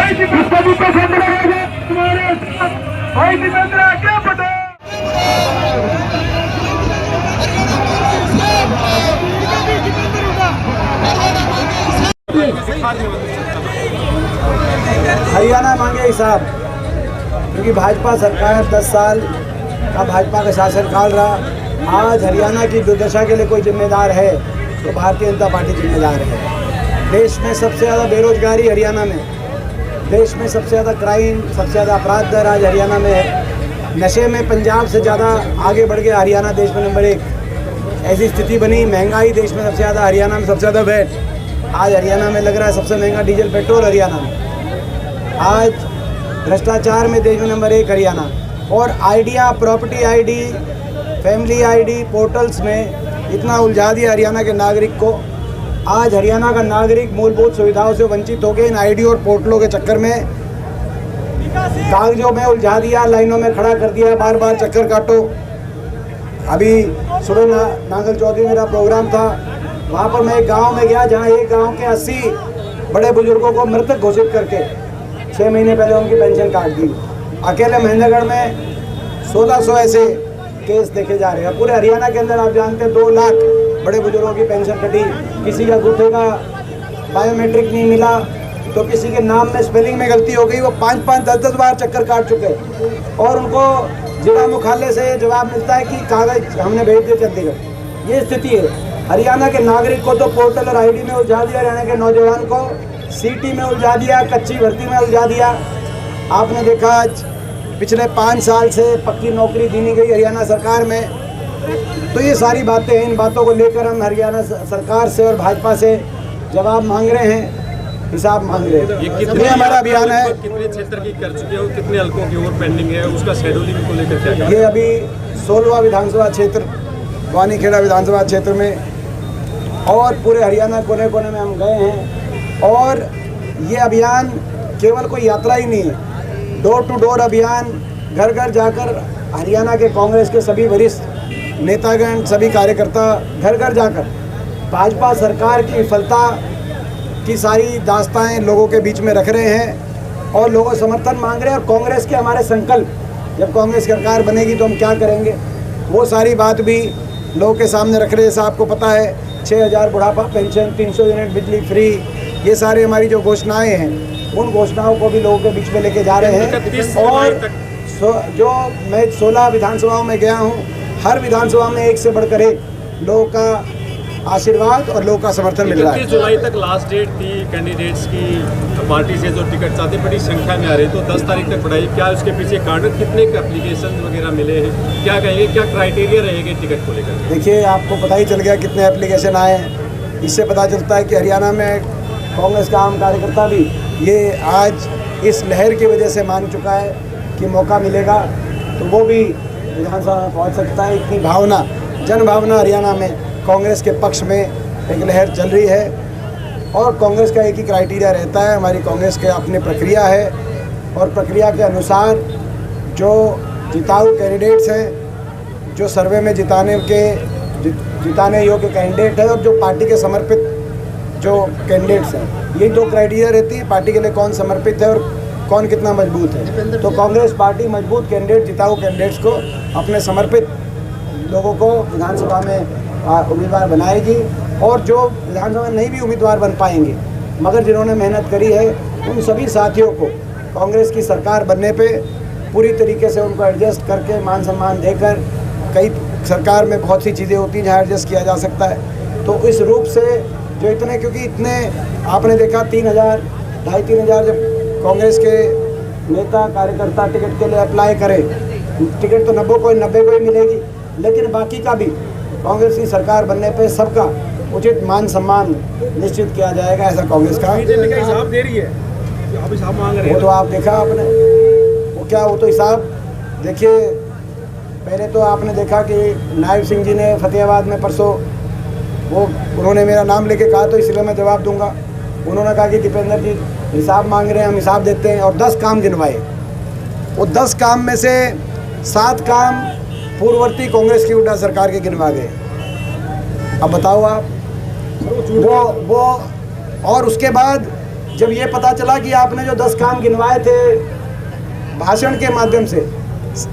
इसको भी पसंद रहेगा तुम्हारे भाई दीपेंद्र क्या पता। हरियाणा मांगे हिसाब, क्योंकि भाजपा सरकार 10 साल का भाजपा का शासनकाल रहा। आज हरियाणा की दुर्दशा के लिए कोई जिम्मेदार है तो भारतीय जनता पार्टी जिम्मेदार है। देश में सबसे ज़्यादा बेरोजगारी हरियाणा में, देश में सबसे ज़्यादा क्राइम, सबसे ज़्यादा अपराध दर आज हरियाणा में है। नशे में पंजाब से ज़्यादा आगे बढ़ गया हरियाणा, देश में नंबर 1। ऐसी स्थिति बनी। महंगाई देश में सबसे ज़्यादा, हरियाणा में सबसे ज़्यादा वैट। आज हरियाणा में लग रहा है सबसे महंगा डीजल पेट्रोल हरियाणा में। आज भ्रष्टाचार में देश में नंबर 1 हरियाणा। और idea, property ID, family ID portals में इतना उलझा दिया हरियाणा के नागरिक को। आज हरियाणा का नागरिक मूलभूत सुविधाओं से वंचित हो गए इन आईडी और पोर्टलों के चक्कर में। कागजों में उलझा दिया, लाइनों में खड़ा कर दिया, बार बार चक्कर काटो। अभी सुबह नांगल चौधरी मेरा प्रोग्राम था, वहाँ पर मैं एक गांव में गया जहाँ एक गांव के 80 बड़े बुजुर्गों को मृतक घोषित करके 6 महीने पहले उनकी पेंशन काट दी। अकेले महेंद्रगढ़ में 1600 ऐसे केस देखे जा रहे हैं। पूरे हरियाणा के अंदर आप जानते हैं 2 लाख बड़े बुजुर्गों की पेंशन कटी। किसी का अंगूठे का बायोमेट्रिक नहीं मिला तो किसी के नाम में स्पेलिंग में गलती हो गई, वो 5-5, 10-10 बार चक्कर काट चुके और उनको जिला मुख्यालय से जवाब मिलता है कि कागज हमने भेज दिए चंडीगढ़। ये स्थिति है। हरियाणा के नागरिक को तो पोर्टल और आईडी में उलझा दिया, हरियाणा के नौजवान को सीटी में उलझा दिया, कच्ची भर्ती में उलझा दिया। आपने देखा आज पिछले 5 साल से पक्की नौकरी दी नहीं गई हरियाणा सरकार में। तो ये सारी बातें हैं, इन बातों को लेकर हम हरियाणा सरकार से और भाजपा से जवाब मांग रहे हैं, हिसाब मांग रहे हैं। ये कितने हमारा अभियान है। कितने क्षेत्र की कर चुके हो, कितने हल्कों की और पेंडिंग है, उसका शेड्यूलिंग को लेकर क्या? ये अभी 16वां विधानसभा क्षेत्र, वानीखेड़ा विधानसभा क्षेत्र में और पूरे हरियाणा कोने कोने में हम गए हैं। और ये अभियान केवल कोई यात्रा ही नहीं है, डोर टू डोर अभियान, घर घर जाकर हरियाणा के कांग्रेस के सभी वरिष्ठ नेतागण, सभी कार्यकर्ता घर घर जाकर भाजपा सरकार की विफलता की सारी दास्ताएं लोगों के बीच में रख रहे हैं और लोगों समर्थन मांग रहे हैं। और कांग्रेस के हमारे संकल्प, जब कांग्रेस सरकार बनेगी तो हम क्या करेंगे, वो सारी बात भी लोगों के सामने रख रहे हैं। जैसा आपको पता है 6000 बुढ़ापा पेंशन, 300 यूनिट बिजली फ्री, ये सारी हमारी जो घोषणाएं हैं उन घोषणाओं को भी लोगों के बीच में लेके जा रहे हैं। और जो मैं 16 विधानसभाओं में गया हूँ, हर विधानसभा में एक से बढ़कर एक लोगों का आशीर्वाद और लोगों का समर्थन मिल रहा है। 31 जुलाई तक लास्ट डेट थी कैंडिडेट्स की, पार्टी से जो टिकट चाहते बड़ी संख्या में आ रही, तो 10 तारीख तक बढ़ाई। क्या उसके पीछे कारण, कितने एप्लीकेशन वगैरह मिले हैं, क्या कहेंगे, क्या क्राइटेरिया रहेंगे टिकट को लेकर? देखिए, आपको पता ही चल गया कितने एप्लीकेशन आए हैं। इससे पता चलता है कि हरियाणा में कांग्रेस का आम कार्यकर्ता भी ये आज इस लहर की वजह से मान चुका है कि मौका मिलेगा तो वो भी विधानसभा में पहुँच सकता है। इतनी भावना, जन भावना हरियाणा में कांग्रेस के पक्ष में एक लहर चल रही है। और कांग्रेस का एक ही क्राइटेरिया रहता है, हमारी कांग्रेस के अपनी प्रक्रिया है और प्रक्रिया के अनुसार जो जिताऊ कैंडिडेट्स हैं, जो सर्वे में जिताने योग्य कैंडिडेट है और जो पार्टी के समर्पित जो कैंडिडेट्स हैं, ये 2 क्राइटेरिया रहती है पार्टी के लिए, कौन समर्पित है और कौन कितना मजबूत है। तो कांग्रेस पार्टी मजबूत कैंडिडेट, जिताऊ कैंडिडेट्स को, अपने समर्पित लोगों को विधानसभा में उम्मीदवार बनाएगी। और जो विधानसभा में नहीं भी उम्मीदवार बन पाएंगे मगर जिन्होंने मेहनत करी है, उन सभी साथियों को कांग्रेस की सरकार बनने पे पूरी तरीके से उनको एडजस्ट करके, मान सम्मान देकर, कई सरकार में बहुत सी चीज़ें होती हैं जहाँ एडजस्ट किया जा सकता है। तो इस रूप से जो इतने, क्योंकि इतने आपने देखा 3000, 2500 जब कांग्रेस के नेता कार्यकर्ता टिकट के लिए अप्लाई करें, टिकट तो 90 को ही मिलेगी, लेकिन बाकी का भी कांग्रेस की सरकार बनने पे सबका उचित मान सम्मान निश्चित किया जाएगा, ऐसा कांग्रेस का हिसाब दे रही है। आप हिसाब मांग रहे हैं, वो तो आप देखा आपने, वो तो हिसाब देखिए। पहले तो आपने देखा कि नायब सिंह जी ने फतेहाबाद में परसों उन्होंने मेरा नाम लेके कहा, तो इसलिए मैं जवाब दूंगा। उन्होंने कहा कि दीपेंद्र जी हिसाब मांग रहे हैं, हम हिसाब देते हैं, और 10 काम गिनवाए। वो 10 काम में से 7 काम पूर्ववर्ती कांग्रेस की हुड्डा सरकार के गिनवा गए। अब बताओ आप, वो और उसके बाद जब ये पता चला कि आपने जो 10 काम गिनवाए थे भाषण के माध्यम से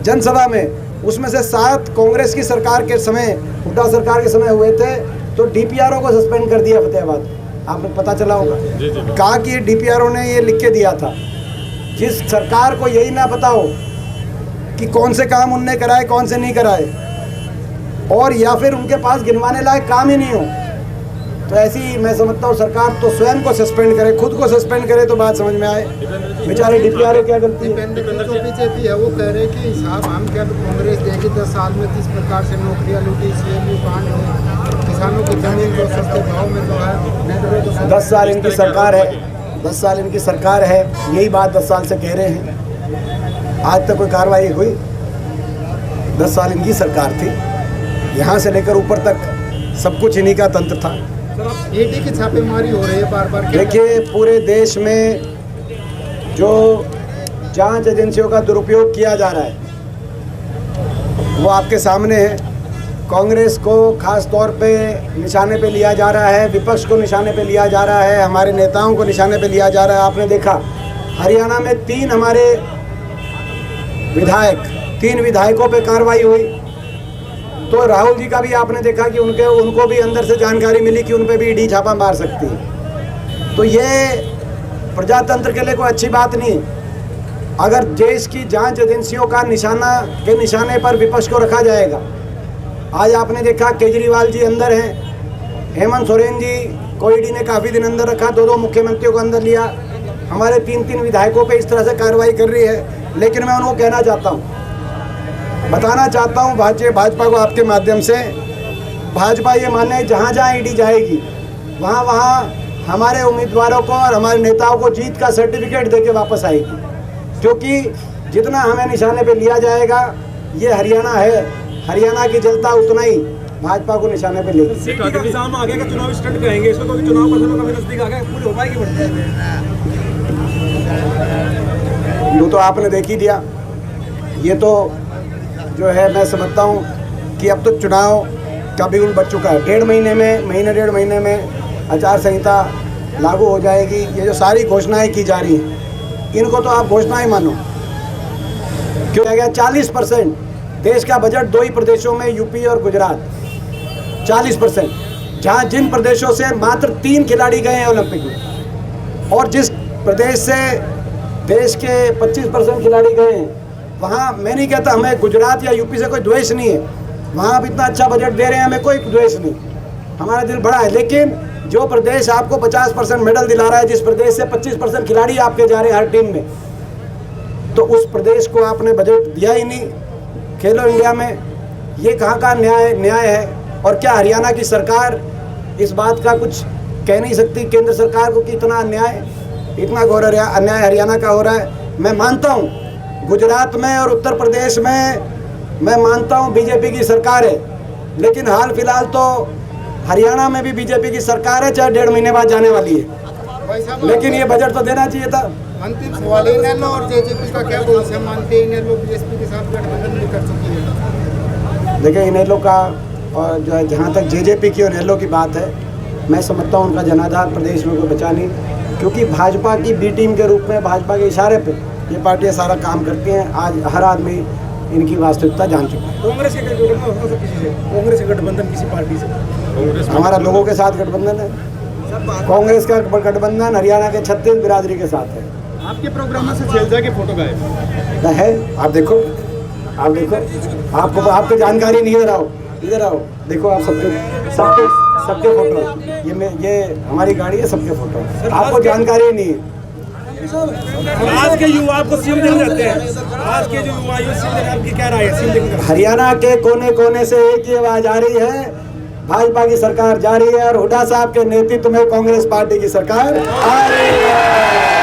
जनसभा में, उसमें से 7 कांग्रेस की सरकार के समय, हुड्डा सरकार के समय हुए थे, तो डीपीआरओ को सस्पेंड कर दिया फतेहाबाद। आपको पता चला होगा। कहा कि डीपीआरओ ने ये लिख के दिया था। जिस सरकार को यही ना पता हो कि कौन से काम उनने कराए, कौन से नहीं कराए, और या फिर उनके पास गिनवाने लायक काम ही नहीं हो, तो ऐसी मैं समझता हूँ सरकार तो स्वयं को सस्पेंड करे, खुद को सस्पेंड करे तो बात समझ में आए। बेचारे डीपीआरओ क्या गलती है? बीजेपी है वो कह रहे कि साहब हम क्या कांग्रेस देगी 10 साल में 30 प्रकार से नौकरियां लूटी, सीएमयू कांड हुए, किसानों की जमीन को सस्ते भाव में जो है 10 साल इनकी सरकार है, 10 साल इनकी सरकार है, यही बात 10 साल से कह रहे हैं। आज तक कोई कार्रवाई हुई? 10 साल इनकी सरकार थी, यहाँ से लेकर ऊपर तक सब कुछ इन्हीं का तंत्र था। ईडी की छापेमारी हो रही है बार बार। देखिए, पूरे देश में जो जांच एजेंसियों का दुरुपयोग किया जा रहा है वो आपके सामने है। कांग्रेस को खास तौर पे निशाने पे लिया जा रहा है, विपक्ष को निशाने पे लिया जा रहा है, हमारे नेताओं को निशाने पे लिया जा रहा है। आपने देखा हरियाणा में 3 हमारे विधायक, 3 विधायकों पे कार्रवाई हुई। तो राहुल जी का भी आपने देखा कि उनको भी अंदर से जानकारी मिली कि उन पे भी ईडी छापा मार सकती है। तो ये प्रजातंत्र के लिए कोई अच्छी बात नहीं। अगर देश की जांच एजेंसियों का निशाने पर विपक्ष को रखा जाएगा। आज आपने देखा केजरीवाल जी अंदर हैं, हेमंत सोरेन जी को ईडी ने काफ़ी दिन अंदर रखा, 2 मुख्यमंत्रियों को अंदर लिया, हमारे 3 विधायकों पे इस तरह से कार्रवाई कर रही है। लेकिन मैं उनको कहना चाहता हूँ, बताना चाहता हूँ भाजपा को आपके माध्यम से, भाजपा ये माने जहाँ जहाँ ईडी जाएगी वहाँ वहाँ हमारे उम्मीदवारों को और हमारे नेताओं को जीत का सर्टिफिकेट देके वापस आएगी। क्योंकि जितना हमें निशाने पे लिया जाएगा, ये हरियाणा है, हरियाणा की जनता उतना ही भाजपा को निशाने पे लेगी। एग्जाम आ गया, चुनाव स्टंट कहेंगे इसको, तो चुनाव का नजदीक आ गया, पूरी हो पाएगी? वो तो आपने देख ही दिया। ये तो जो है मैं समझता हूँ कि अब तो चुनाव का बिगुल बच चुका है। 1.5 महीने में आचार संहिता लागू हो जाएगी। ये जो सारी घोषणाएं की जा रही हैं, इनको तो आप घोषणाएं मानो। क्यों कहा गया 40% देश का बजट 2 ही प्रदेशों में, यूपी और गुजरात, 40%, जहाँ जिन प्रदेशों से मात्र 3 खिलाड़ी गए हैं ओलंपिक में, और जिस प्रदेश से देश के 25% खिलाड़ी गए हैं, वहाँ मैं नहीं कहता हमें गुजरात या यूपी से कोई द्वेष नहीं है, वहाँ अब इतना अच्छा बजट दे रहे हैं, हमें कोई द्वेष नहीं, हमारा दिल बड़ा है। लेकिन जो प्रदेश आपको 50% मेडल दिला रहा है, जिस प्रदेश से 25% खिलाड़ी आपके जा रहे हैं हर टीम में, तो उस प्रदेश को आपने बजट दिया ही नहीं। खेलो इंडिया में ये कहाँ का न्याय है? और क्या हरियाणा की सरकार इस बात का कुछ कह नहीं सकती केंद्र सरकार को कि इतना अन्याय, इतना घोर अन्याय हरियाणा का हो रहा है? मैं मानता हूँ गुजरात में और उत्तर प्रदेश में मैं मानता हूँ बीजेपी की सरकार है, लेकिन हाल फिलहाल तो हरियाणा में भी बीजेपी की सरकार है, चाहे 1.5 महीने बाद जाने वाली है, लेकिन ये बजट तो देना चाहिए था। अंतिम सवाल है, इनेलो और जेजेपी का क्या भविष्य मानते हैं? इनेलो बीएसपी के साथ गठबंधन भी कर चुकी है। देखिए, इनेलो का और जो है, जहाँ तक जेजेपी की और इनेलो की बात है, मैं समझता हूँ उनका जनाधार प्रदेश में कोई बचा नहीं, क्योंकि भाजपा की बी टीम के रूप में, भाजपा के इशारे पे ये पार्टियाँ सारा काम करती हैं। आज हर आदमी इनकी वास्तविकता जान चुका है। कांग्रेस के गठबंधन किसी से, कांग्रेस के गठबंधन किसी पार्टी से? हमारा लोगों के साथ गठबंधन है। कांग्रेस का गठबंधन हरियाणा के 36 बिरादरी के साथ है। आपके प्रोग्राम से शैलजा की फोटो गायब है, आप देखो, आपको आपको जानकारी नहीं, इधर आओ, देखो आप सबके फोटो, ये हमारी गाड़ी है, सबके फोटो, आपको जानकारी नहीं है। आज के युवा आपको सीएम देखना चाहते हैं, आज के जो युवा सीएम देखना, आपकी क्या राय है सीएम देखना? हरियाणा के कोने कोने से एक ही आवाज आ रही है, भाजपा की सरकार जा रही है और हुड्डा साहब के नेतृत्व में कांग्रेस पार्टी की सरकार आ रही है।